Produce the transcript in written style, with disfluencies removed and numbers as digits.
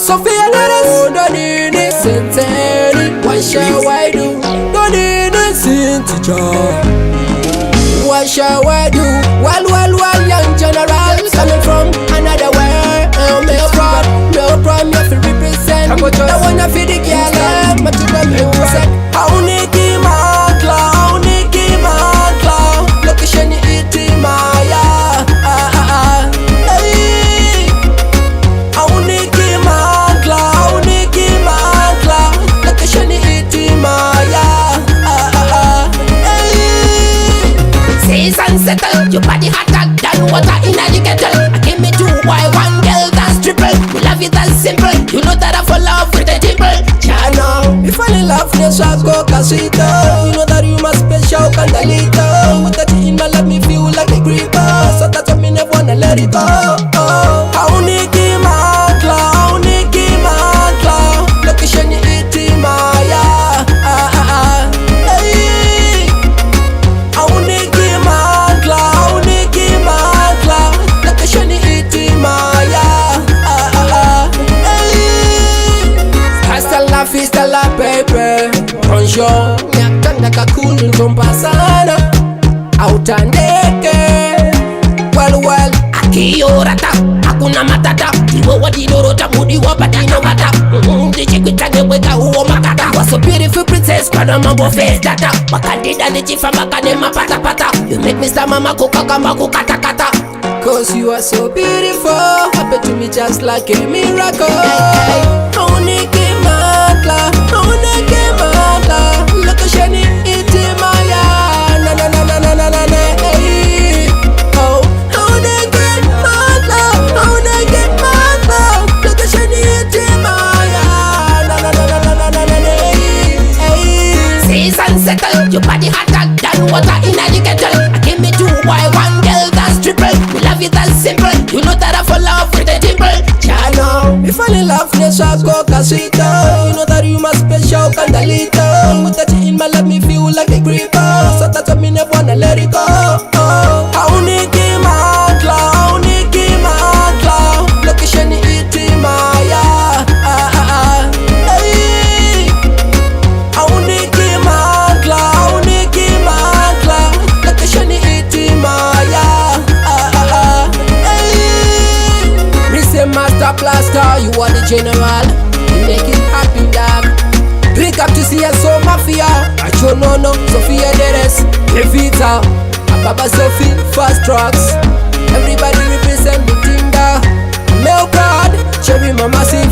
Sophia Dennis, Donini, Senteni, what shall I do? Donini, Sinticha, what shall I do? Well, young generals coming from another world. Male pride, you have to represent. I wanna feel the girl, but you got music. Auniki Makla, location iti Maya. Auniki Makla, location iti Maya. Season settle, your body hotter than water in a kettle. I give me 2 boy, 1 girl, that's triple. We love it as simple, you know that I fall love with the dimple. Chano, if I love you, so go casito. You know that you must special candalito. With that in my let me feel like a creeper. So that's why me never wanna let it go. Auniki Makla, location iti Maya. Auniki Makla, location iti Maya. Hasta la fiesta la pepe. Bonjour, nyakanda kakulu tompasana. Autandeke. Well, Akiyorata, hakuna matata. Iwo wadidorota, mudi wapatina mata. Ndichikutage weka uo makata. Was a beautiful princess, kada mambo face data. Makandida ndichifa makane mapata pata. You make me stammer makuka kama kukata kata. cause you are so beautiful. Happen to me just like a miracle. Auniki Makla, location iti Maya. Na hey. Oh, Auniki Makla, location iti Maya. Na hey. Season settle, your body hotter than water in a kettle. I give me 2 boy, 1 girl, that's triple. We love it as simple, you know that I fall love with the dimple. Chano, if I love you, so go casito. You know that you must special candalito. With that in my let me feel like a creeper. So that's why me never wanna let it go. Auniki Makla, location iti Maya. Hey. Auniki Makla, location iti Maya. Master Blaster, you are the general. You make it happen, dog. Pick up to see us so mafia. Achonono, Sophia Dennis, Levita, Baba Sophie, Fast Trucks. Everybody represent the team, da. Male Pride, Cherry Mama C.